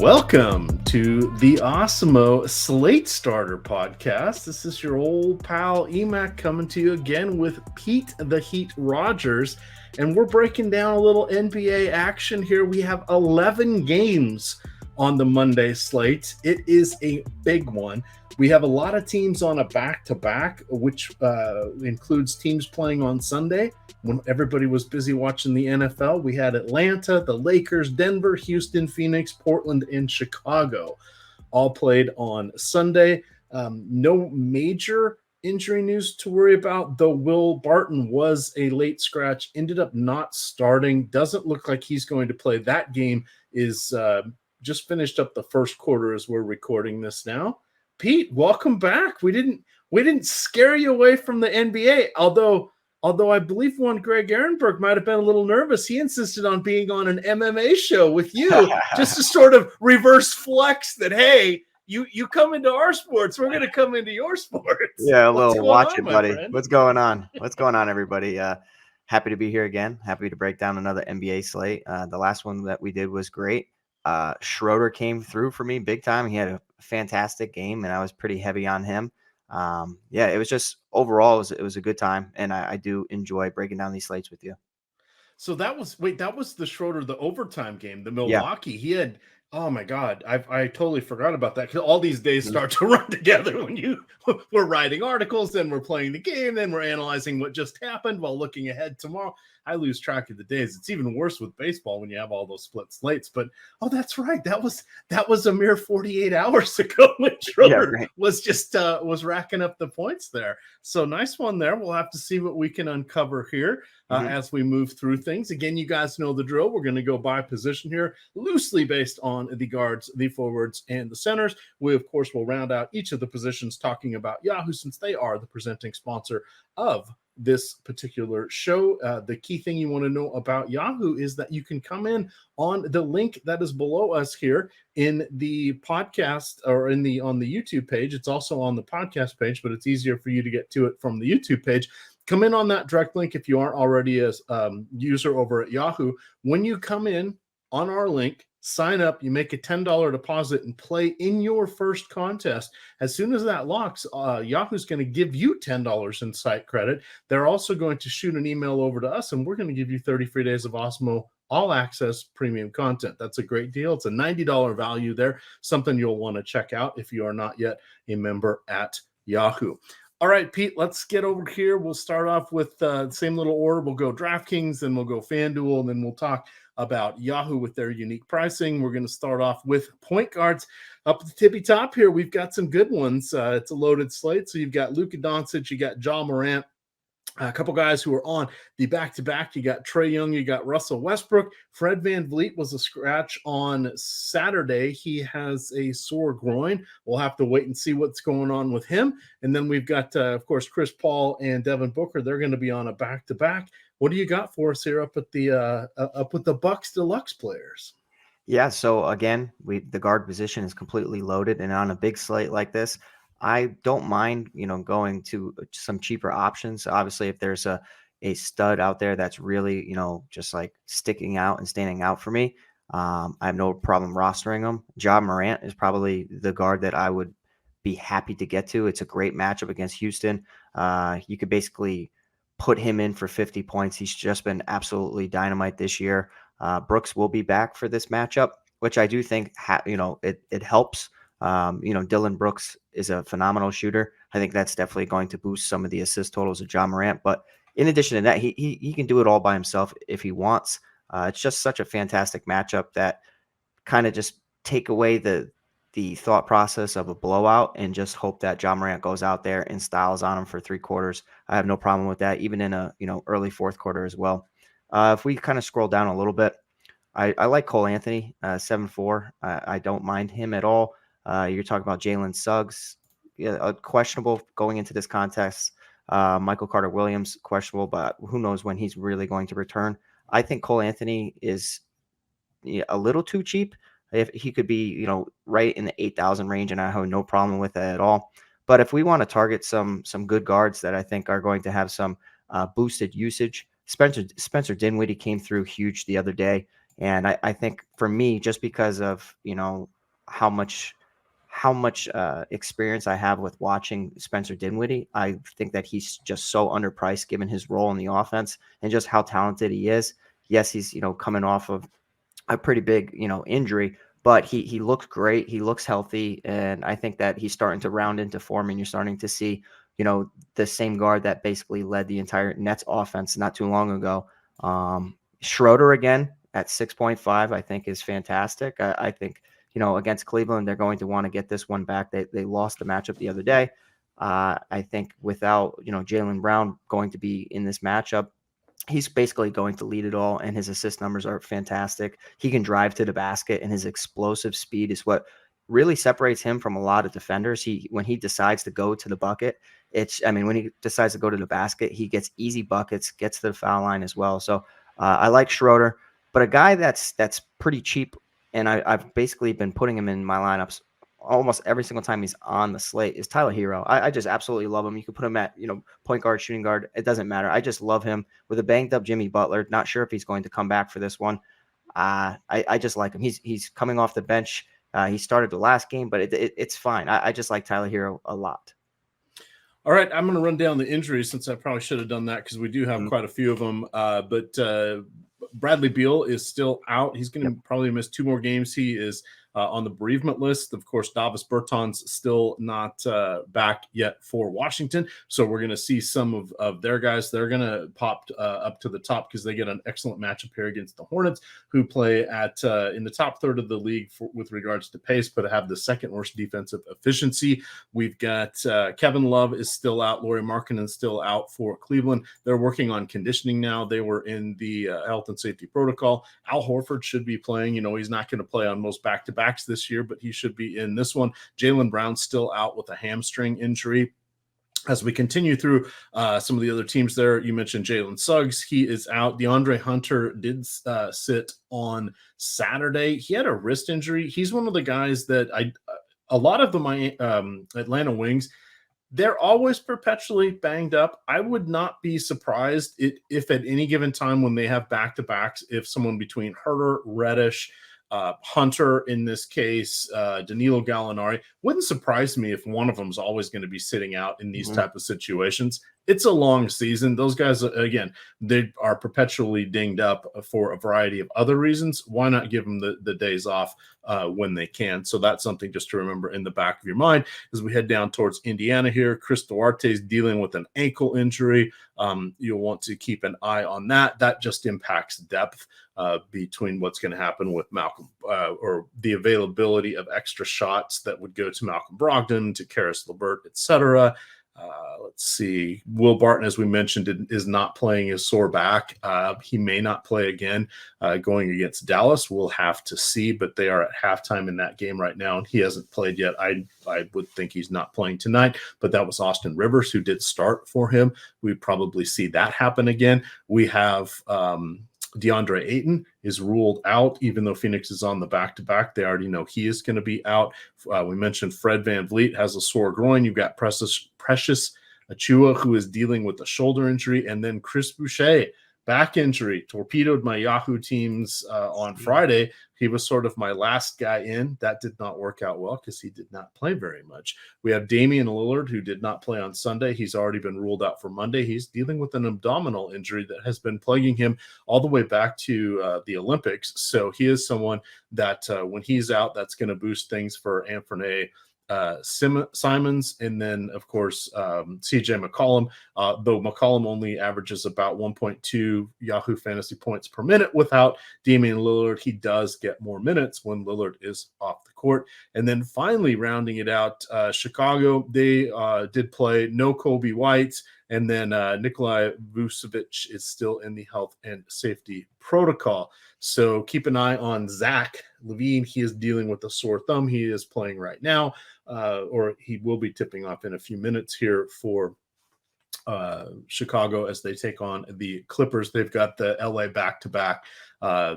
Welcome to the Awesemo Slate Starter podcast. This is your Ol Pal Emac coming to you again with Pete the Heat Rogers, and we're breaking down a little NBA action here. We have 11 games on the Monday slate. It is a big one. We have a lot of teams on a back-to-back, which includes teams playing on Sunday when everybody was busy watching the NFL. We had Atlanta, the Lakers, Denver, Houston, Phoenix, Portland, and Chicago all played on Sunday. No major injury news to worry about, though Will Barton was a late scratch, ended up not starting. Doesn't look like he's going to play. That game is just finished up the first quarter as we're recording this now. Pete, welcome back. We didn't scare you away from the NBA, although I believe one Greg Ehrenberg might have been a little nervous. He insisted on being on an MMA show with you just to sort of reverse flex that, hey, you come into our sports, we're going to come into your sports. Yeah, a little watch it, buddy. Friend? What's going on? What's going on, everybody? Happy to be here again. Happy to break down another NBA slate. The last one that we did was great. Schroeder came through for me big time. He had a fantastic game, and I was pretty heavy on him. It was just overall, it was a good time, and I do enjoy breaking down these slates with you. So that was the Schroeder, the overtime game, the Milwaukee. Yeah. He had, oh my God, I totally forgot about that, because all these days start to run together when we're writing articles, then we're playing the game, then we're analyzing what just happened while looking ahead tomorrow. I lose track of the days. It's even worse with baseball when you have all those split slates. But that's right. That was a mere 48 hours ago when Schroeder was just was racking up the points there. So nice one there. We'll have to see what we can uncover here as we move through things. Again, you guys know the drill. We're going to go by position here, loosely based on the guards, the forwards, and the centers. We, of course, will round out each of the positions talking about Yahoo, since they are the presenting sponsor of this particular show. The key thing you want to know about Yahoo is that you can come in on the link that is below us here in the podcast, or on the YouTube page. It's also on the podcast page, but it's easier for you to get to it from the YouTube page. Come in on that direct link if you aren't already a user over at Yahoo. When you come in on our link, sign up, you make a $10 deposit and play in your first contest. As soon as that locks, Yahoo's going to give you $10 in site credit. They're also going to shoot an email over to us, and we're going to give you 30 free days of Awesemo all access premium content. That's a great deal. It's a $90 value there, something you'll want to check out if you are not yet a member at Yahoo. All right, Pete, let's get over here. We'll start off with the same little order. We'll go DraftKings, then we'll go FanDuel, and then we'll talk about Yahoo with their unique pricing. We're going to start off with point guards. Up at the tippy top here, we've got some good ones. It's a loaded slate. So you've got Luka Doncic, you got Ja Morant, a couple guys who are on the back-to-back. You got Trae Young, you got Russell Westbrook. Fred VanVleet was a scratch on Saturday. He has a sore groin. We'll have to wait and see what's going on with him. And then we've got, of course, Chris Paul and Devin Booker. They're going to be on a back-to-back. What do you got for us here up with the Bucks Deluxe players? Yeah, so again, the guard position is completely loaded, and on a big slate like this, I don't mind, going to some cheaper options. Obviously, if there's a stud out there that's really, just like sticking out and standing out for me, I have no problem rostering them. Ja Morant is probably the guard that I would be happy to get to. It's a great matchup against Houston. You could basically put him in for 50 points. He's just been absolutely dynamite this year. Brooks will be back for this matchup, which I do think, it helps. Dylan Brooks is a phenomenal shooter. I think that's definitely going to boost some of the assist totals of Ja Morant. But in addition to that, he can do it all by himself if he wants. It's just such a fantastic matchup that kind of just take away the thought process of a blowout and just hope that Ja Morant goes out there and styles on him for 3 quarters. I have no problem with that, even in a early fourth quarter as well. If we kind of scroll down a little bit, I like Cole Anthony, 7-4. I don't mind him at all. You're talking about Jalen Suggs, questionable going into this contest. Michael Carter-Williams, questionable, but who knows when he's really going to return. I think Cole Anthony is a little too cheap. If he could be, right in the 8,000 range, and I have no problem with that at all. But if we want to target some good guards that I think are going to have some boosted usage, Spencer Dinwiddie came through huge the other day. And I think for me, just because of, how much experience I have with watching Spencer Dinwiddie, I think that he's just so underpriced given his role in the offense and just how talented he is. Yes, he's, coming off of a pretty big, injury, but he looks great. He looks healthy. And I think that he's starting to round into form, and you're starting to see, the same guard that basically led the entire Nets offense not too long ago. Schroeder again at 6.5, I think is fantastic. I think, against Cleveland, they're going to want to get this one back. They lost the matchup the other day. I think without, Jaylen Brown going to be in this matchup, he's basically going to lead it all, and his assist numbers are fantastic. He can drive to the basket, and his explosive speed is what really separates him from a lot of defenders. When he decides to go to the bucket, when he decides to go to the basket, he gets easy buckets, gets to the foul line as well. So I like Schroeder, but a guy that's pretty cheap, and I've basically been putting him in my lineups almost every single time he's on the slate, is Tyler Hero. I just absolutely love him. You could put him at, point guard, shooting guard. It doesn't matter. I just love him with a banged up Jimmy Butler. Not sure if he's going to come back for this one. I just like him. He's coming off the bench. He started the last game, but it's fine. I just like Tyler Hero a lot. All right, I'm going to run down the injuries since I probably should have done that because we do have quite a few of them. But Bradley Beal is still out. He's going to probably miss 2 more games. He is on the bereavement list. Of course, Davis Bertans still not back yet for Washington. So we're going to see some of their guys. They're going to pop up to the top because they get an excellent matchup here against the Hornets, who play at in the top third of the league with regards to pace, but have the second worst defensive efficiency. We've got Kevin Love is still out. Lauri Markkanen is still out for Cleveland. They're working on conditioning now. They were in the health and safety protocol. Al Horford should be playing. He's not going to play on most back-to-backs this year, but he should be in this one. Jaylen Brown's still out with a hamstring injury. As we continue through some of the other teams there, you mentioned Jalen Suggs. He is out. DeAndre Hunter did sit on Saturday. He had a wrist injury. He's one of the guys that a lot of the Atlanta Wings, they're always perpetually banged up. I would not be surprised if at any given time when they have back-to-backs, if someone between Herter, Reddish, Hunter in this case, Danilo Gallinari, wouldn't surprise me if one of them is always going to be sitting out in these type of situations. It's a long season. Those guys, again, they are perpetually dinged up for a variety of other reasons. Why not give them the days off when they can? So that's something just to remember in the back of your mind as we head down towards Indiana here. Chris Duarte is dealing with an ankle injury. You'll want to keep an eye on that. That just impacts depth between what's going to happen with Malcolm or the availability of extra shots that would go to Malcolm Brogdon, to Karis LeVert, etc. Let's see. Will Barton, as we mentioned, is not playing his sore back. He may not play again going against Dallas. We'll have to see, but they are at halftime in that game right now, and he hasn't played yet. I would think he's not playing tonight, but that was Austin Rivers who did start for him. We'd probably see that happen again. We have DeAndre Ayton is ruled out, even though Phoenix is on the back-to-back. They already know he is going to be out. We mentioned Fred VanVleet has a sore groin. You've got Precious Achiuwa, who is dealing with a shoulder injury, and then Chris Boucher, back injury, torpedoed my Yahoo teams on Friday. He was sort of my last guy in. That did not work out well because he did not play very much. We have Damian Lillard, who did not play on Sunday. He's already been ruled out for Monday. He's dealing with an abdominal injury that has been plaguing him all the way back to the Olympics. So he is someone that when he's out, that's going to boost things for Anthony Simons, and then of course CJ McCollum, though McCollum only averages about 1.2 Yahoo fantasy points per minute without Damian Lillard. He does get more minutes when Lillard is off the court. And then finally rounding it out, Chicago, they did play no Kobe White, and then Nikolai Vucevic is still in the health and safety protocol. So keep an eye on Zach LaVine. He is dealing with a sore thumb. He is playing right now, or he will be tipping off in a few minutes here for Chicago as they take on the Clippers. They've got the LA back-to-back.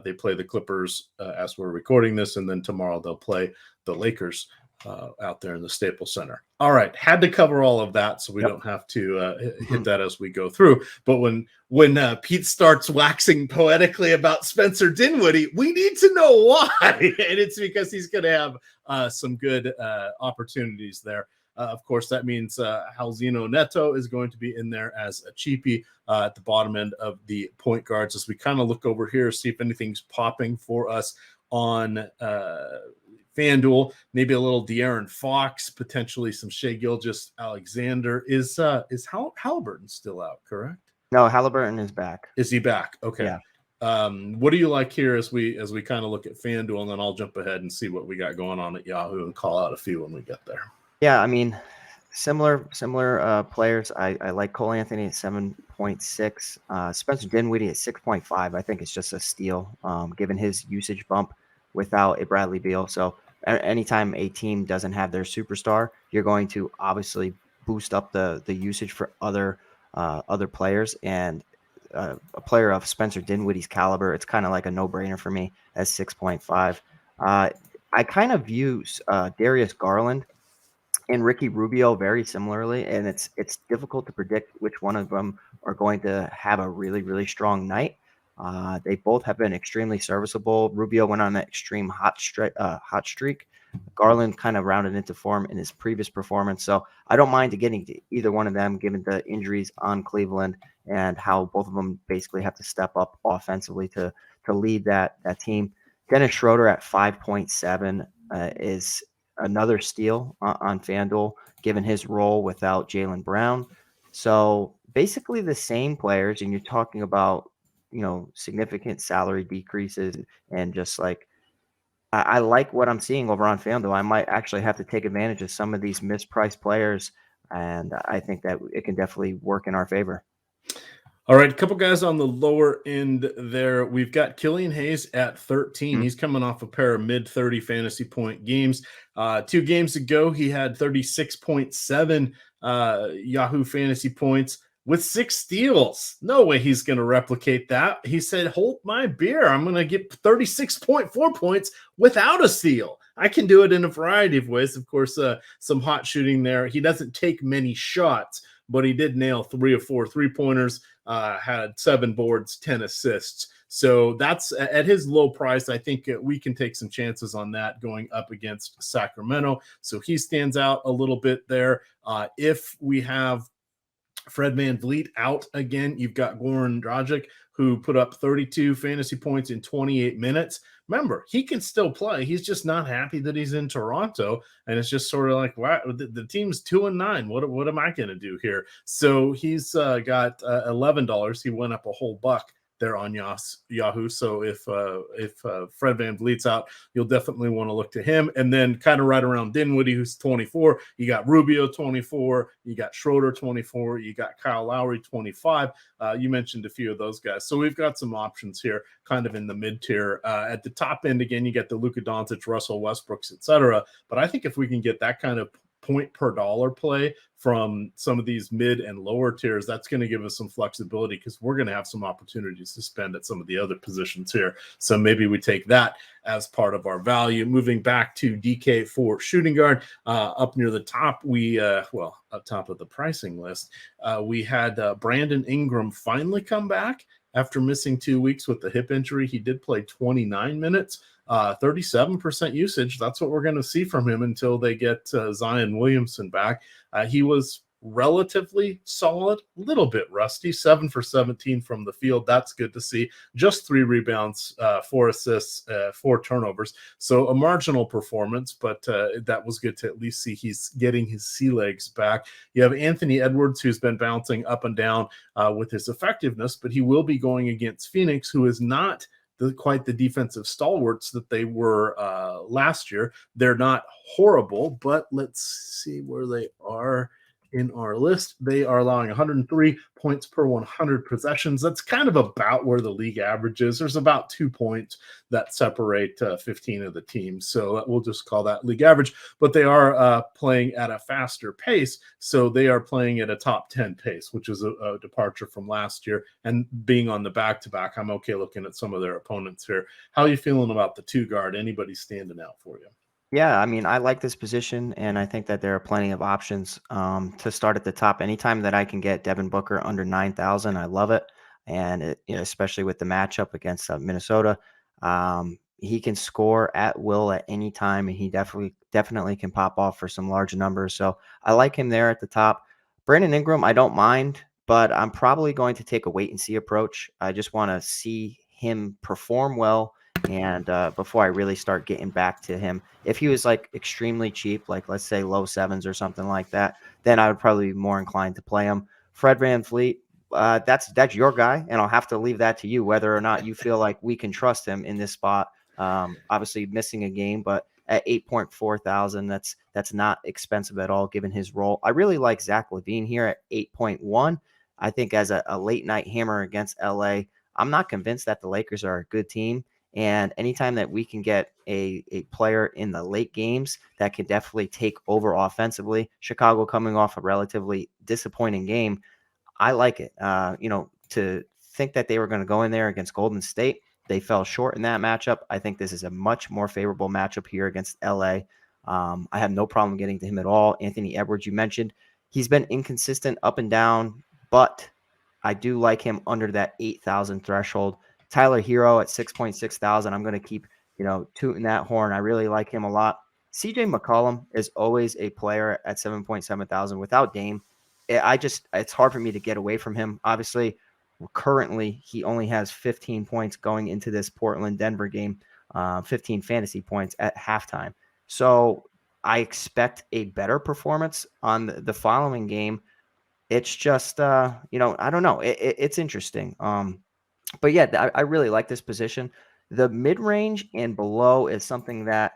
They play the Clippers as we're recording this, and then tomorrow they'll play the Lakers. out there in the Staples Center. All right, had to cover all of that so we Yep. don't have to hit that as we go through. But when Pete starts waxing poetically about Spencer Dinwiddie, we need to know why, and it's because he's going to have some good opportunities there. Of course, that means Halzino Neto is going to be in there as a cheapie at the bottom end of the point guards. As we kind of look over here, see if anything's popping for us on FanDuel, maybe a little De'Aaron Fox, potentially some Shai Gilgeous-Alexander. Is Halliburton still out, correct? No, Halliburton is back. Is he back? Okay. Yeah. What do you like here as we kind of look at FanDuel, and then I'll jump ahead and see what we got going on at Yahoo and call out a few when we get there. Yeah, I mean, similar players. I like Cole Anthony at 7.6. Spencer Dinwiddie at 6.5. I think it's just a steal, given his usage bump without a Bradley Beal. So anytime a team doesn't have their superstar, you're going to obviously boost up the usage for other players. And a player of Spencer Dinwiddie's caliber, it's kind of like a no-brainer for me as 6.5. I kind of view Darius Garland and Ricky Rubio very similarly, and it's difficult to predict which one of them are going to have a really, really strong night. They both have been extremely serviceable. Rubio went on an extreme hot streak. Garland kind of rounded into form in his previous performance, so I don't mind getting to either one of them given the injuries on Cleveland and how both of them basically have to step up offensively to lead that team. Dennis Schroeder at 5.7 is another steal on FanDuel, given his role without Jaylen Brown. So basically the same players, and you're talking about, significant salary decreases and just like, I like what I'm seeing over on FanDuel. I might actually have to take advantage of some of these mispriced players, and I think that it can definitely work in our favor. All right, a couple guys on the lower end there. We've got Killian Hayes at 13. Mm-hmm. He's coming off a pair of mid-30 fantasy point games. 2 games ago, he had 36.7 Yahoo fantasy points with 6 steals. No way he's going to replicate that. He said, hold my beer. I'm going to get 36.4 points without a steal. I can do it in a variety of ways. Of course, some hot shooting there. He doesn't take many shots, but he did nail 3 of 4 3-pointers. Had 7 boards, 10 assists. So that's at his low price. I think we can take some chances on that going up against Sacramento. So he stands out a little bit there. If we have Fred VanVleet out again, you've got Goran Dragic, who put up 32 fantasy points in 28 minutes. Remember, he can still play. He's just not happy that he's in Toronto. And it's just sort of like, wow, the team's 2-9. What am I going to do here? So he's got $11. He went up a whole buck there on Yahoo. So if Fred VanVleet's out, you'll definitely want to look to him. And then kind of right around Dinwiddie, who's 24. You got Rubio 24. You got Schroeder 24. You got Kyle Lowry 25. You mentioned a few of those guys. So we've got some options here, kind of in the mid tier. At the top end, again, you get the Luka Doncic, Russell Westbrooks, etc. But I think if we can get that kind of point per dollar play from some of these mid and lower tiers, that's going to give us some flexibility because we're going to have some opportunities to spend at some of the other positions here. So maybe we take that as part of our value. Moving back to DK for shooting guard, up near the top, up top of the pricing list, we had Brandon Ingram finally come back after missing 2 weeks with the hip injury. He did play 29 minutes. 37% usage. That's what we're going to see from him until they get Zion Williamson back. He was relatively solid, a little bit rusty, 7 for 17 from the field. That's good to see. Just 3 rebounds, 4 assists, 4 turnovers. So a marginal performance, but that was good to at least see he's getting his sea legs back. You have Anthony Edwards, who's been bouncing up and down with his effectiveness, but he will be going against Phoenix, who is not quite the defensive stalwarts that they were last year. They're not horrible, but let's see where they are in our list. They are allowing 103 points per 100 possessions. That's kind of about where the league average is. There's about 2 points that separate 15 of the teams. So we'll just call that league average, but they are playing at a faster pace. So they are playing at a top 10 pace, which is a departure from last year. And being on the back-to-back, I'm okay looking at some of their opponents here. How are you feeling about the 2 guard? Anybody standing out for you? Yeah, I mean, I like this position, and I think that there are plenty of options to start at the top. Anytime that I can get Devin Booker under 9,000, I love it. And especially with the matchup against Minnesota, he can score at will at any time, and he definitely can pop off for some large numbers. So I like him there at the top. Brandon Ingram, I don't mind, but I'm probably going to take a wait and see approach. I just want to see him perform well, and before I really start getting back to him. If he was like extremely cheap, like let's say low sevens or something like that, then I would probably be more inclined to play him. Fred VanVleet, that's your guy, and I'll have to leave that to you whether or not you feel like we can trust him in this spot. Obviously missing a game, but at 8.4 thousand, that's not expensive at all given his role. I really like Zach LaVine here at 8.1. I think as a late night hammer against LA, I'm not convinced that the Lakers are a good team. And anytime that we can get a player in the late games that can definitely take over offensively, Chicago coming off a relatively disappointing game, I like it. To think that they were going to go in there against Golden State, they fell short in that matchup. I think this is a much more favorable matchup here against LA. I have no problem getting to him at all. Anthony Edwards, you mentioned, he's been inconsistent up and down, but I do like him under that 8,000 threshold. Tyler Hero at 6.6 thousand. I'm going to keep, tooting that horn. I really like him a lot. CJ McCollum is always a player at 7.7 thousand without Dame. It's hard for me to get away from him. Obviously, currently he only has 15 points going into this Portland Denver game, 15 fantasy points at halftime. So I expect a better performance on the following game. It's just, I don't know. It's interesting. But yeah, I really like this position. The mid range and below is something that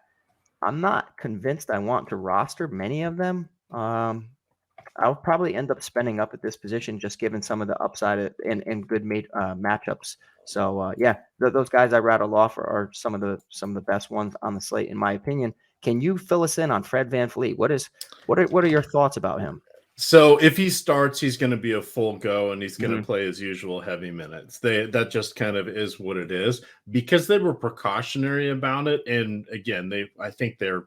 I'm not convinced I want to roster many of them. I'll probably end up spending up at this position just given some of the upside and good made matchups. So yeah, those guys I rattled off are some of the best ones on the slate in my opinion. Can you fill us in on Fred VanVleet? What are your thoughts about him? So if he starts, he's going to be a full go, and he's going to Mm-hmm. play his usual heavy minutes. That just kind of is what it is because they were precautionary about it. And again, I think they're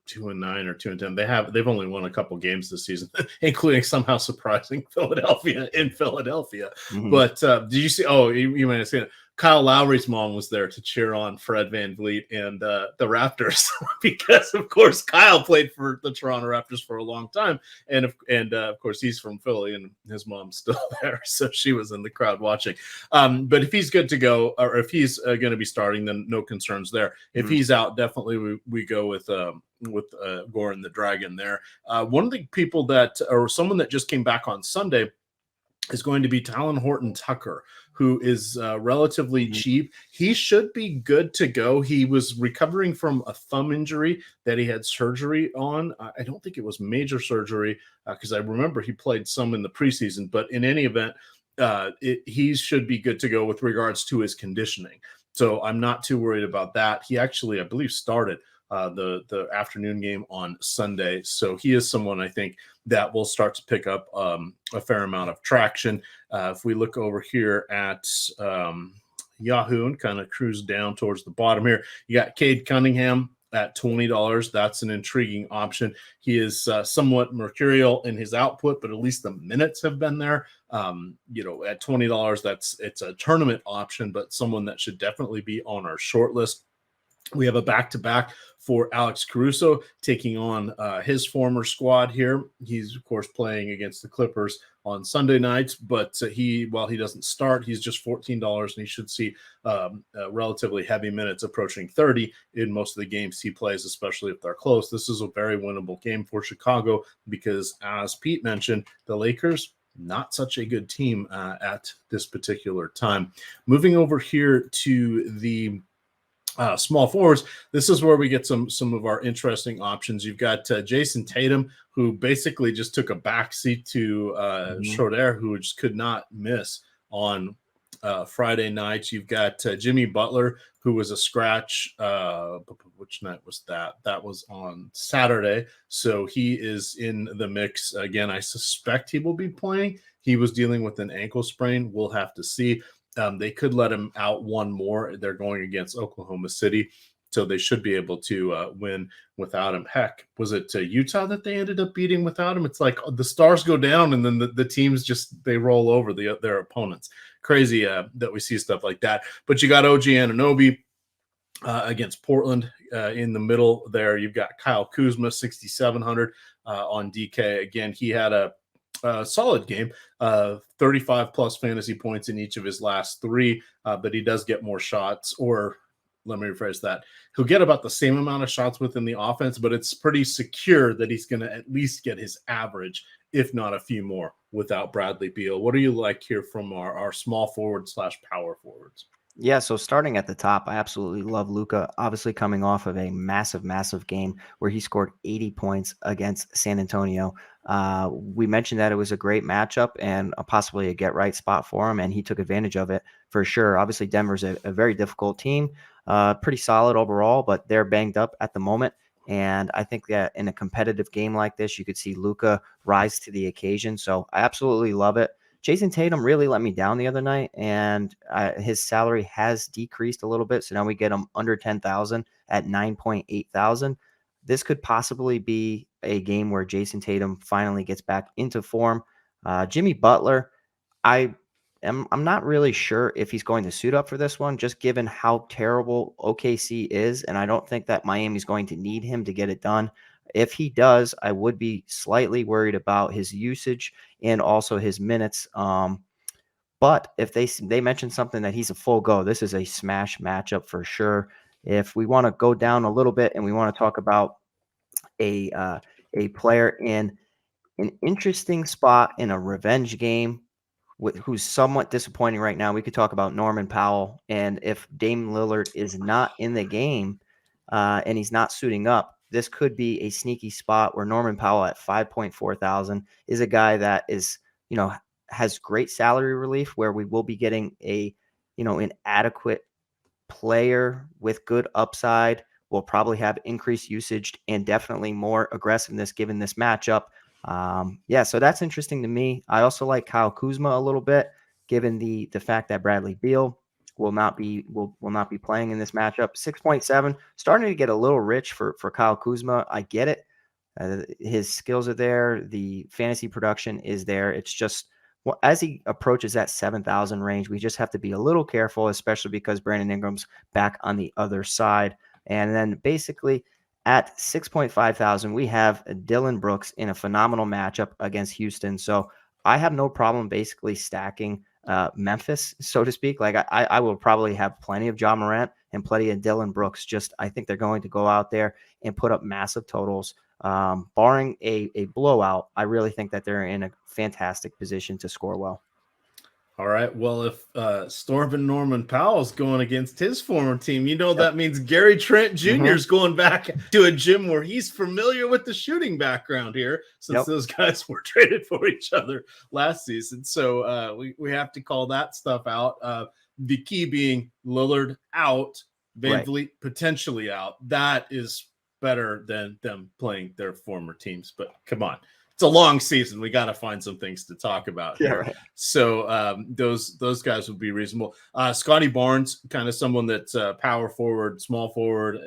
2-9 or 2-10. They've only won a couple games this season, including somehow surprising Philadelphia in Philadelphia. Mm-hmm. But did you see? Oh, you might have seen it. Kyle Lowry's mom was there to cheer on Fred VanVleet and the Raptors because, of course, Kyle played for the Toronto Raptors for a long time, and of course he's from Philly, and his mom's still there, so she was in the crowd watching. But if he's good to go, or if he's going to be starting, then no concerns there. If Mm-hmm. he's out, definitely we go with Goran the Dragon there. One of the people or someone that just came back on Sunday is going to be Talon Horton Tucker, who is relatively Mm-hmm. cheap. He should be good to go. He was recovering from a thumb injury that he had surgery on. I don't think it was major surgery because I remember he played some in the preseason, but in any event, he should be good to go with regards to his conditioning. So I'm not too worried about that. He actually, I believe, started the afternoon game on Sunday. So he is someone I think that will start to pick up a fair amount of traction. If we look over here at Yahoo and kind of cruise down towards the bottom here, you got Cade Cunningham at $20. That's an intriguing option. He is somewhat mercurial in his output, but at least the minutes have been there. At $20, it's a tournament option, but someone that should definitely be on our short list. We have a back-to-back for Alex Caruso taking on his former squad here. He's, of course, playing against the Clippers on Sunday nights, but while he doesn't start, he's just $14, and he should see relatively heavy minutes approaching 30 in most of the games he plays, especially if they're close. This is a very winnable game for Chicago because, as Pete mentioned, the Lakers, not such a good team at this particular time. Moving over here to the small forwards, this is where we get some of our interesting options. You've got Jason Tatum, who basically just took a backseat to Schroeder, who just could not miss on Friday nights. You've got Jimmy Butler, who was a scratch. Which night was that? That was on Saturday. So he is in the mix. Again, I suspect he will be playing. He was dealing with an ankle sprain. We'll have to see. They could let him out one more. They're going against Oklahoma City. So they should be able to win without him. Heck, was it Utah that they ended up beating without him? It's like the stars go down and then the teams just they roll over their opponents. Crazy that we see stuff like that. But you got OG Anunoby against Portland in the middle there. You've got Kyle Kuzma, 6,700 on DK. Again, he had a solid game, 35 plus fantasy points in each of his last three, but he does get more shots, or let me rephrase that. He'll get about the same amount of shots within the offense, but it's pretty secure that he's going to at least get his average, if not a few more, without Bradley Beal. What do you like here from our small forward / power forwards? Yeah, so starting at the top, I absolutely love Luka, obviously coming off of a massive game where he scored 80 points against San Antonio. We mentioned that it was a great matchup and possibly a get-right spot for him, and he took advantage of it for sure. Obviously, Denver's a very difficult team, pretty solid overall, but they're banged up at the moment. And I think that in a competitive game like this, you could see Luka rise to the occasion. So I absolutely love it. Jason Tatum really let me down the other night, and his salary has decreased a little bit. So now we get him under 10,000 at 9.8 thousand. This could possibly be a game where Jason Tatum finally gets back into form. Jimmy Butler, I'm not really sure if he's going to suit up for this one, just given how terrible OKC is, and I don't think that Miami's going to need him to get it done. If he does, I would be slightly worried about his usage and also his minutes. But if they mention something that he's a full go, this is a smash matchup for sure. If we want to go down a little bit and we want to talk about a player in an interesting spot in a revenge game who's somewhat disappointing right now, we could talk about Norman Powell. And if Dame Lillard is not in the game and he's not suiting up, this could be a sneaky spot where Norman Powell at 5.4 thousand is a guy that is, has great salary relief, where we will be getting an adequate player with good upside. Will probably have increased usage and definitely more aggressiveness given this matchup. So that's interesting to me. I also like Kyle Kuzma a little bit, given the fact that Bradley Beal will not be playing in this matchup. 6.7, starting to get a little rich for Kyle Kuzma. I get it. His skills are there. The fantasy production is there. It's just, as he approaches that 7,000 range, we just have to be a little careful, especially because Brandon Ingram's back on the other side. And then basically at 6.5 thousand, we have Dylan Brooks in a phenomenal matchup against Houston. So I have no problem basically stacking Memphis, so to speak. Like I will probably have plenty of Ja Morant and plenty of Dylan Brooks. Just I think they're going to go out there and put up massive totals. Barring a blowout, I really think that they're in a fantastic position to score well. All right. Well, if Storm Norman Powell's going against his former team, that means Gary Trent Jr. is going back to a gym where he's familiar with the shooting background here, since those guys were traded for each other last season. So we have to call that stuff out. The key being Lillard out, VanVleet potentially out. That is better than them playing their former teams. But come on. It's a long season. We got to find some things to talk about here. Right. So those guys would be reasonable. Scotty Barnes, kind of someone that's power forward, small forward.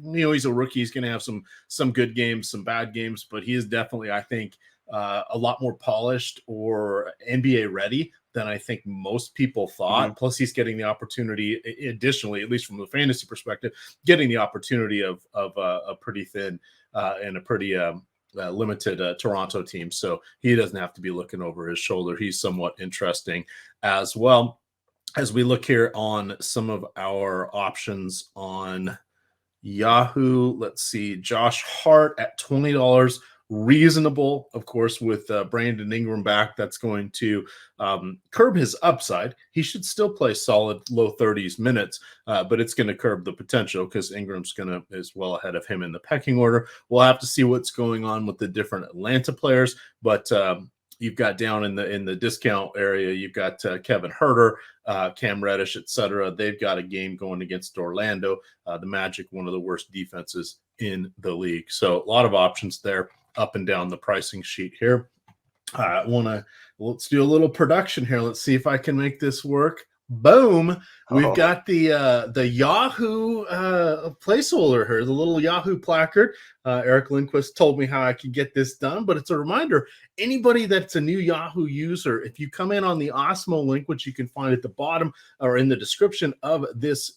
He's a rookie. He's going to have some good games, some bad games, but he is definitely, I think, a lot more polished or NBA ready than I think most people thought. Mm-hmm. Plus, he's getting the opportunity, additionally, at least from the fantasy perspective, getting the opportunity of a pretty thin and a pretty limited Toronto team. So he doesn't have to be looking over his shoulder. He's somewhat interesting as well. As we look here on some of our options on Yahoo, let's see, Josh Hart at $20. Reasonable, of course, with Brandon Ingram back. That's going to curb his upside. He should still play solid low 30s minutes, but it's going to curb the potential because Ingram's is well ahead of him in the pecking order. We'll have to see what's going on with the different Atlanta players, but you've got down in the discount area, you've got Kevin Huerter, Cam Reddish, etc. They've got a game going against Orlando, the Magic, one of the worst defenses in the league. So a lot of options there up and down the pricing sheet here. Let's do a little production here. Let's see if I can make this work. Boom. We've Oh, got the Yahoo placeholder here, the little Yahoo placard. Eric Lindquist told me how I could get this done, but it's a reminder. Anybody that's a new Yahoo user, if you come in on the Awesemo link, which you can find at the bottom or in the description of this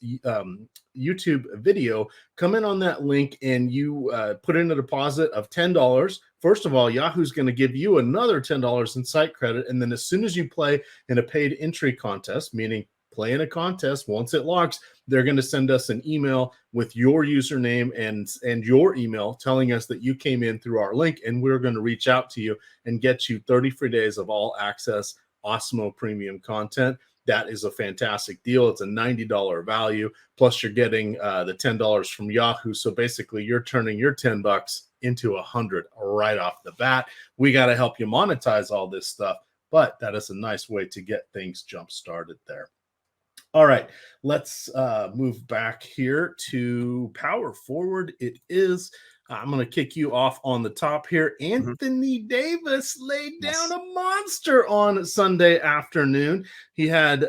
YouTube video, come in on that link and you put in a deposit of $10. First of all, Yahoo's going to give you another $10 in site credit. And then as soon as you play in a paid entry contest, meaning play in a contest, once it locks, they're going to send us an email with your username and your email telling us that you came in through our link, and we're going to reach out to you and get you 30 free days of all access Awesemo premium content. That is a fantastic deal. It's a $90 value. Plus, you're getting the $10 from Yahoo. So basically, you're turning your $10 into $100 right off the bat. We got to help you monetize all this stuff, but that is a nice way to get things jump started there. All right, let's move back here to power forward. It is. I'm going to kick you off on the top here. Anthony Davis laid down a monster on Sunday afternoon. He had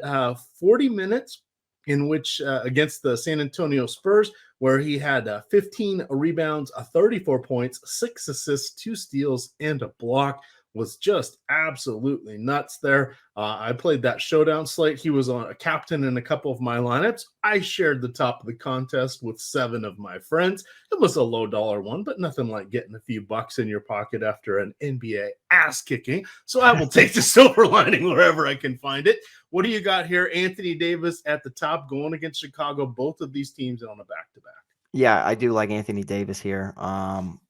40 minutes in which against the San Antonio Spurs, where he had 15 rebounds, 34 points, 6 assists, 2 steals, and a block. Was just absolutely nuts there. I played that showdown slate. He was on a captain in a couple of my lineups. I shared the top of the contest with 7 of my friends. It was a low dollar one, but nothing like getting a few bucks in your pocket after an NBA ass kicking. So I will take the silver lining wherever I can find it. What do you got here? Anthony Davis at the top going against Chicago. Both of these teams on a back-to-back. Yeah, I do like Anthony Davis here.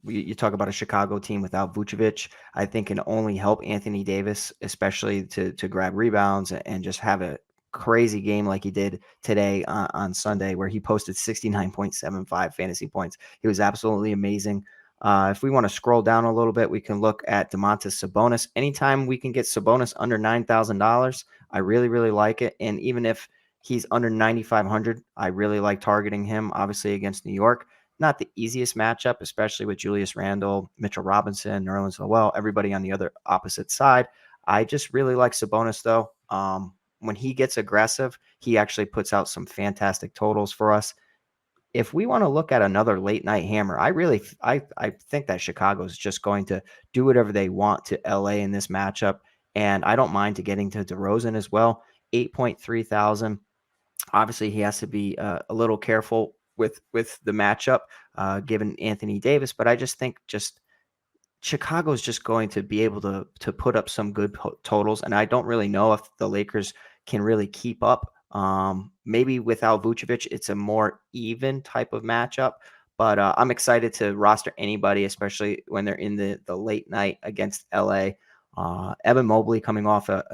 You talk about a Chicago team without Vucevic. I think can only help Anthony Davis, especially to grab rebounds and just have a crazy game like he did today on Sunday, where he posted 69.75 fantasy points. He was absolutely amazing. If we want to scroll down a little bit, we can look at Domantas Sabonis. Anytime we can get Sabonis under $9,000, I really, really like it. And even if he's under 9,500, I really like targeting him, obviously, against New York. Not the easiest matchup, especially with Julius Randle, Mitchell Robinson, Nerlens Noel, everybody on the other opposite side. I just really like Sabonis, though. When he gets aggressive, he actually puts out some fantastic totals for us. If we want to look at another late night hammer, I think that Chicago's just going to do whatever they want to LA in this matchup. And I don't mind to getting to DeRozan as well. 8.3 thousand. Obviously, he has to be a little careful with the matchup, given Anthony Davis. But I just think Chicago's just going to be able to put up some good totals, and I don't really know if the Lakers can really keep up. Maybe without Vucevic, it's a more even type of matchup. But I'm excited to roster anybody, especially when they're in the late night against LA. Evan Mobley coming off a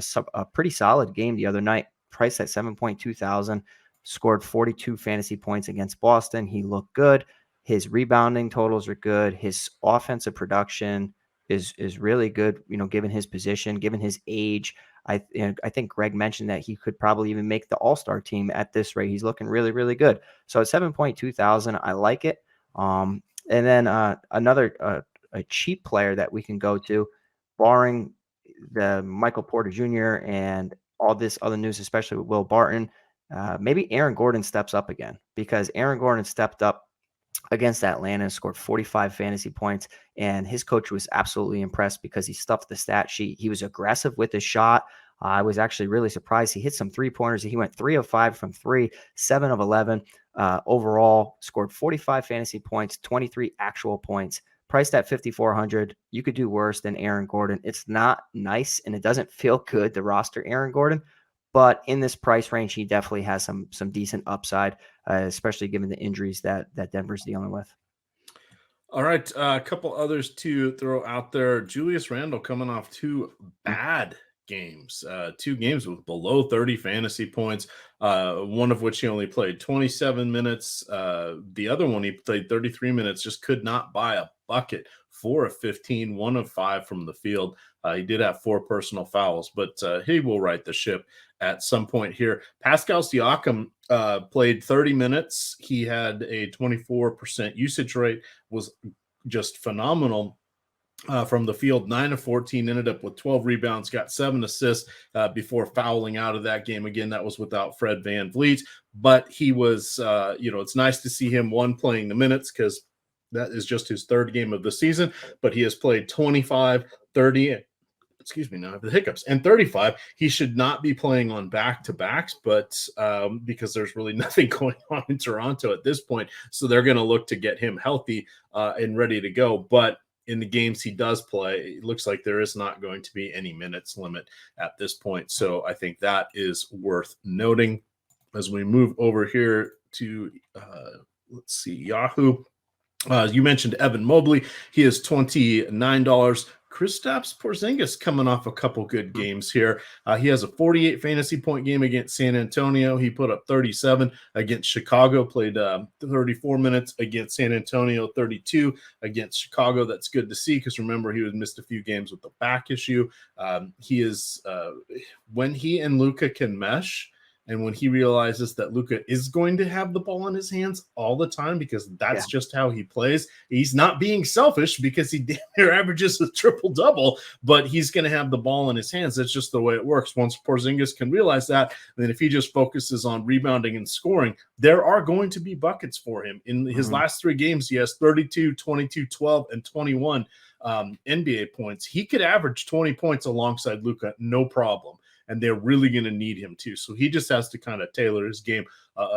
pretty solid game the other night, priced at 7.2 thousand, scored 42 fantasy points against Boston. He looked good. His rebounding totals are good. His offensive production is really good, given his position, given his age. I think Greg mentioned that he could probably even make the All-Star team at this rate. He's looking really, really good. So at 7.2 thousand, I like it. And then another a cheap player that we can go to, barring the Michael Porter Jr. and all this other news, especially with Will Barton, maybe Aaron Gordon steps up again, because Aaron Gordon stepped up against Atlanta, scored 45 fantasy points, and his coach was absolutely impressed because he stuffed the stat sheet. He was aggressive with his shot. I was actually really surprised. He hit some 3-pointers. He went 3 of 5 from 3, 7 of 11 overall, scored 45 fantasy points, 23 actual points, priced at 5,400. You could do worse than Aaron Gordon. It's not nice, and it doesn't feel good to roster Aaron Gordon, but in this price range, he definitely has some decent upside, especially given the injuries that Denver's dealing with. All right, a couple others to throw out there. Julius Randle coming off 2 bad games, 2 games with below 30 fantasy points, one of which he only played 27 minutes. The other one, he played 33 minutes, just could not buy a bucket. 4 of 15, 1 of 5 from the field. He did have 4 personal fouls, but he will right the ship at some point here. Pascal Siakam played 30 minutes. He had a 24% usage rate, was just phenomenal. from the field, 9 of 14, ended up with 12 rebounds, got 7 assists before fouling out of that game. Again, that was without Fred VanVleet, but he was, it's nice to see him playing the minutes because that is just his third game of the season, but he has played 25, 30, excuse me, now I have the hiccups, and 35. He should not be playing on back-to-backs, but because there's really nothing going on in Toronto at this point, so they're going to look to get him healthy and ready to go. But in the games he does play, it looks like there is not going to be any minutes limit at this point. So I think that is worth noting. As we move over here to, let's see, Yahoo. You mentioned Evan Mobley. He is $29. Kristaps Porzingis coming off a couple good games here. He has a 48 fantasy point game against San Antonio. He put up 37 against Chicago, played 34 minutes against San Antonio, 32 against Chicago. That's good to see because remember, he was missed a few games with the back issue. He is, when he and Luka can mesh, and when he realizes that Luka is going to have the ball in his hands all the time because that's just how he plays, he's not being selfish because he damn near averages a triple-double, but he's going to have the ball in his hands. That's just the way it works. Once Porzingis can realize that, then if he just focuses on rebounding and scoring, there are going to be buckets for him. In his last 3 games, he has 32, 22, 12, and 21 NBA points. He could average 20 points alongside Luka, no problem. And they're really going to need him too. So he just has to kind of tailor his game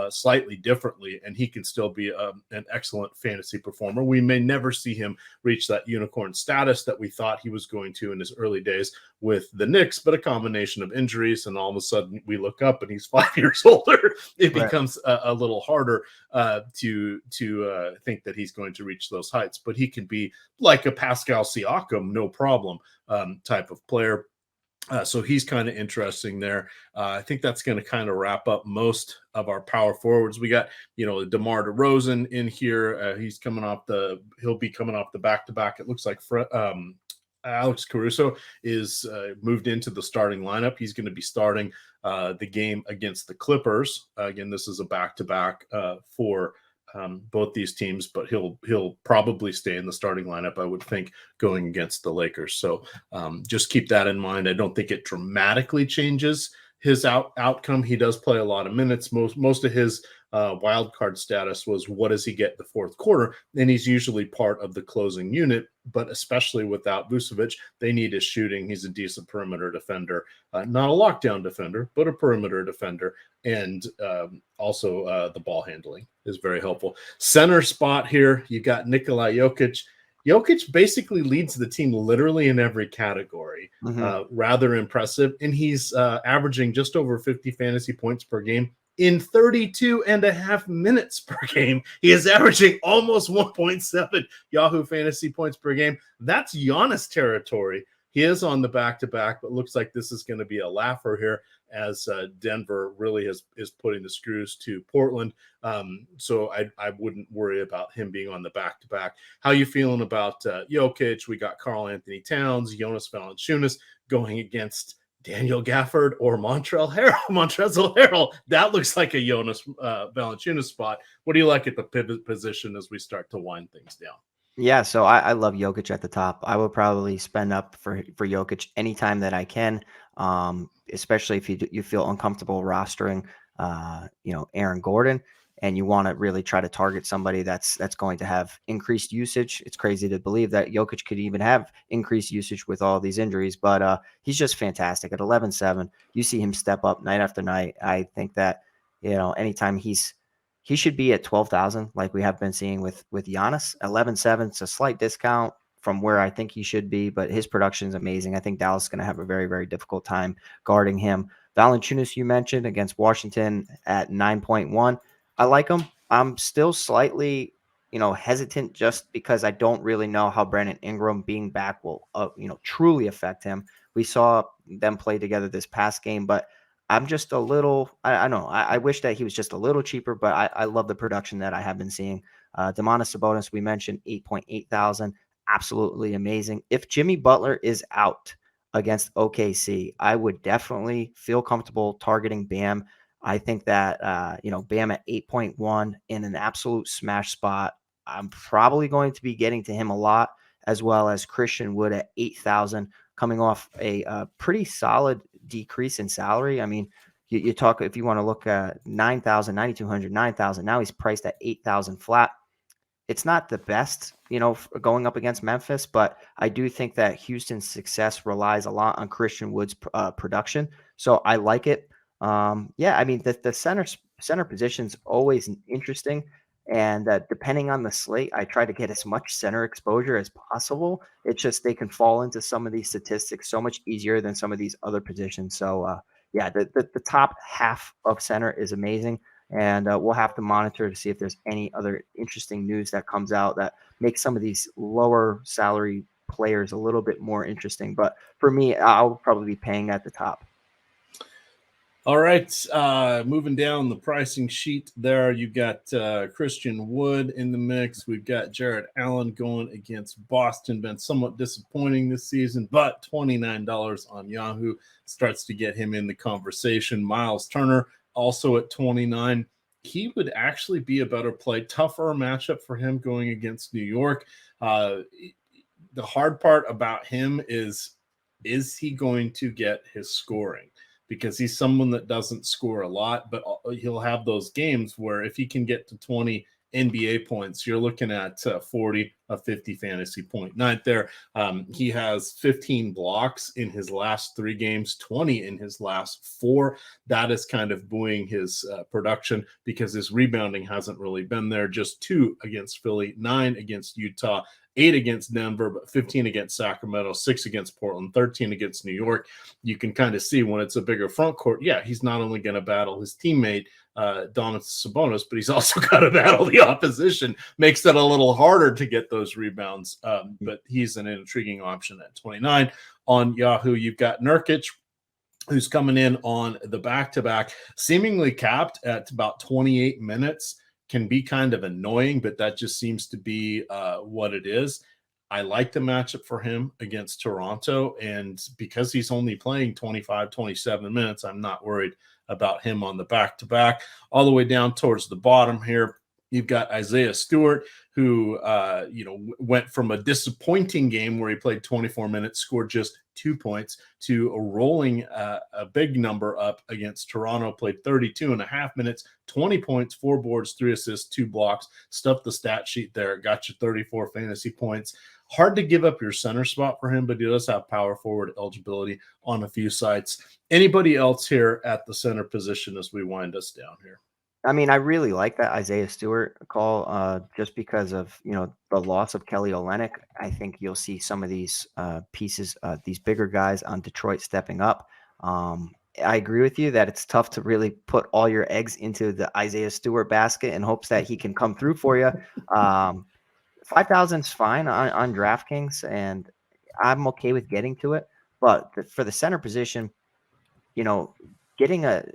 slightly differently, and he can still be an excellent fantasy performer. We may never see him reach that unicorn status that we thought he was going to in his early days with the Knicks, but a combination of injuries, and all of a sudden we look up and he's 5 years older. It becomes a little harder to think that he's going to reach those heights, but he can be like a Pascal Siakam, no problem type of player. So he's kind of interesting there. I think that's going to kind of wrap up most of our power forwards. We got, DeMar DeRozan in here. He'll be coming off the back-to-back. It looks like Alex Caruso is moved into the starting lineup. He's going to be starting the game against the Clippers. Again, this is a back-to-back for both these teams, but he'll probably stay in the starting lineup, I would think, going against the Lakers. So just keep that in mind. I don't think it dramatically changes his outcome. He does play a lot of minutes. Most of his wild card status was what does he get in the fourth quarter, and he's usually part of the closing unit. But especially without Vucevic, they need his shooting. He's a decent perimeter defender, not a lockdown defender, but a perimeter defender, and also the ball handling is very helpful. Center spot here, you got Nikola Jokic. Jokic basically leads the team literally in every category. Rather impressive, and he's averaging just over 50 fantasy points per game in 32 and a half minutes per game. He is averaging almost 1.7 Yahoo fantasy points per game. That's Giannis territory. He is on the back-to-back, but looks like this is going to be a laugher here as Denver really is putting the screws to Portland. So I wouldn't worry about him being on the back-to-back. How you feeling about Jokic? We got Karl Anthony Towns, Jonas Valanciunas going against Daniel Gafford or Montrezl Harrell. That looks like a Jonas Valanciunas spot. What do you like at the pivot position as we start to wind things down? Yeah, so I love Jokic at the top. I would probably spend up for Jokic anytime that I can, especially if you feel uncomfortable rostering, Aaron Gordon, and you want to really try to target somebody that's going to have increased usage. It's crazy to believe that Jokic could even have increased usage with all these injuries, but he's just fantastic at 11-7. You see him step up night after night. I think that, anytime he should be at 12,000 like we have been seeing with Giannis. 11-7, it's a slight discount from where I think he should be, but his production is amazing. I think Dallas is going to have a very, very difficult time guarding him. Valanciunas, you mentioned, against Washington at 9.1. I like him. I'm still slightly, hesitant just because I don't really know how Brandon Ingram being back will, truly affect him. We saw them play together this past game, but I'm just a little, I know, I wish that he was just a little cheaper, but I love the production that I have been seeing. Domantas Sabonis, we mentioned 8.8 thousand, absolutely amazing. If Jimmy Butler is out against OKC, I would definitely feel comfortable targeting Bam. I think that, Bam at 8.1 in an absolute smash spot, I'm probably going to be getting to him a lot as well as Christian Wood at 8,000, coming off a pretty solid decrease in salary. I mean, you talk, if you want to look at 9,000, 9,200, 9,000, now he's priced at 8,000 flat. It's not the best, going up against Memphis, but I do think that Houston's success relies a lot on Christian Wood's production. So I like it. Yeah, I mean, the center position's always interesting. And depending on the slate, I try to get as much center exposure as possible. It's just they can fall into some of these statistics so much easier than some of these other positions. So, yeah, the top half of center is amazing. And we'll have to monitor to see if there's any other interesting news that comes out that makes some of these lower salary players a little bit more interesting. But for me, I'll probably be paying at the top. All right, moving down the pricing sheet there, you've got Christian Wood in the mix. We've got Jarrett Allen going against Boston. Been somewhat disappointing this season, but $29 on Yahoo starts to get him in the conversation. Miles Turner also at 29. He would actually be a better play. Tougher matchup for him going against New York. The hard part about him is he going to get his scoring? Because he's someone that doesn't score a lot, but he'll have those games where if he can get to 20 NBA points, you're looking at 40, a 50 fantasy point night there. He has 15 blocks in his last 3 games, 20 in his last 4. That is kind of buoying his production because his rebounding hasn't really been there. Just 2 against Philly, 9 against Utah, 8 against Denver, but 15 against Sacramento, 6 against Portland, 13 against New York. You can kind of see when it's a bigger front court, yeah, he's not only going to battle his teammate, Domantas Sabonis, but he's also got to battle the opposition. Makes it a little harder to get those rebounds, but he's an intriguing option at 29. On Yahoo, you've got Nurkic, who's coming in on the back-to-back, seemingly capped at about 28 minutes. Can be kind of annoying, but that just seems to be what it is. I like the matchup for him against Toronto, and because he's only playing 25, 27 minutes, I'm not worried about him on the back-to-back. All the way down towards the bottom here, you've got Isaiah Stewart, who went from a disappointing game where he played 24 minutes, scored just 2 points, to a rolling a big number up against Toronto, played 32.5 minutes, 20 points, 4 boards, 3 assists, 2 blocks, stuffed the stat sheet there, got you 34 fantasy points. Hard to give up your center spot for him, but he does have power forward eligibility on a few sites. Anybody else here at the center position as we wind us down here? I mean, I really like that Isaiah Stewart call just because of, the loss of Kelly Olynyk. I think you'll see some of these pieces, these bigger guys on Detroit stepping up. I agree with you that it's tough to really put all your eggs into the Isaiah Stewart basket in hopes that he can come through for you. 5,000 is fine on DraftKings, and I'm okay with getting to it. But for the center position, getting a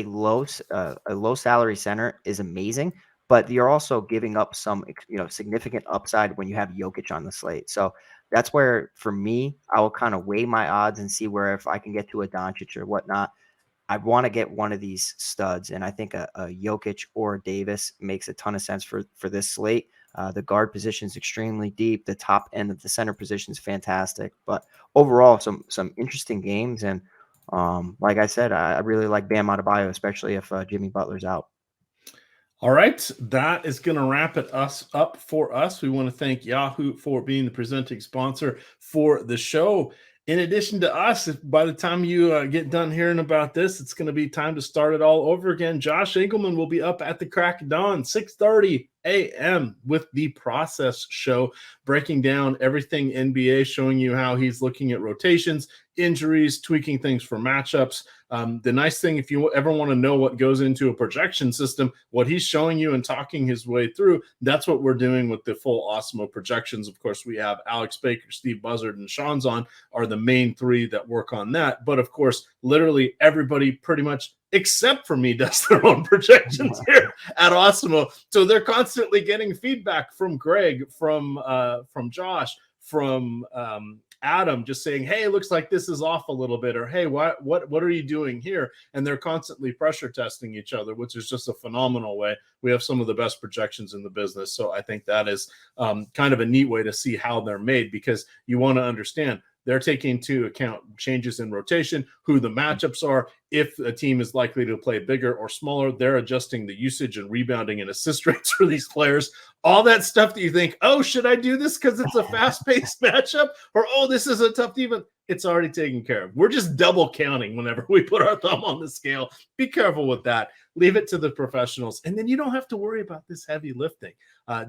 low salary center is amazing, but you're also giving up some significant upside when you have Jokic on the slate. So that's where, for me, I will kind of weigh my odds and see where if I can get to a Doncic or whatnot. I want to get one of these studs, and I think a Jokic or Davis makes a ton of sense for this slate. The guard position is extremely deep. The top end of the center position is fantastic. But overall, some interesting games. And like I said, I really like Bam Adebayo, especially if Jimmy Butler's out. All right, that is going to wrap it up for us. We want to thank Yahoo for being the presenting sponsor for the show. In addition to us, if by the time you get done hearing about this, it's going to be time to start it all over again. Josh Engelman will be up at the crack of dawn, 6:30 a.m. with the Process Show, breaking down everything NBA, showing you how he's looking at rotations, injuries, tweaking things for matchups. The nice thing, if you ever want to know what goes into a projection system, what he's showing you and talking his way through, that's what we're doing with the full Awesemo projections. Of course, we have Alex Baker, Steve Buzzard, and Sean's on are the main 3 that work on that. But of course, literally everybody pretty much except for me does their own projections here at Awesemo. So they're constantly getting feedback from Greg, from Josh, from Adam just saying, hey, looks like this is off a little bit, or hey, what are you doing here? And they're constantly pressure testing each other, which is just a phenomenal way. We have some of the best projections in the business. So I think that is kind of a neat way to see how they're made, because you want to understand they're taking into account changes in rotation, who the matchups are. If a team is likely to play bigger or smaller, they're adjusting the usage and rebounding and assist rates for these players. All that stuff that you think, oh, should I do this because it's a fast-paced matchup? Or, oh, this is a tough defense. It's already taken care of. We're just double counting whenever we put our thumb on the scale. Be careful with that. Leave it to the professionals. And then you don't have to worry about this heavy lifting.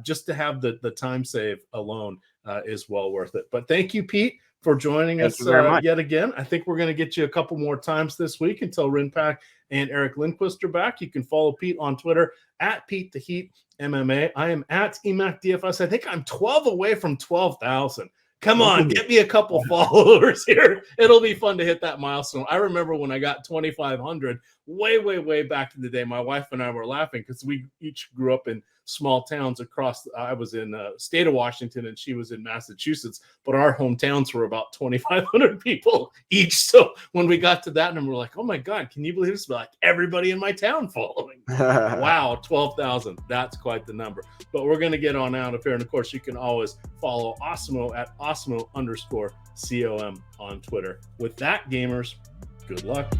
Just to have the time save alone is well worth it. But thank you, Pete, for joining us yet again. I think we're going to get you a couple more times this week until Rinpack and Eric Lindquist are back. You can follow Pete on Twitter at Pete the Heat MMA. I am at Emac DFS. I think I'm 12 away from 12,000. Come on, get me a couple followers here. It'll be fun to hit that milestone. I remember when I got 2,500 way back in the day. My wife and I were laughing because we each grew up in small towns across. I was in the state of Washington and she was in Massachusetts, but our hometowns were about 2,500 people each. So when we got to that number, we're like, oh my God, can you believe this? Like everybody in my town following. Wow, 12,000. That's quite the number. But we're going to get on out of here. And of course, you can always follow Awesemo at Awesemo_COM on Twitter. With that, gamers, good luck.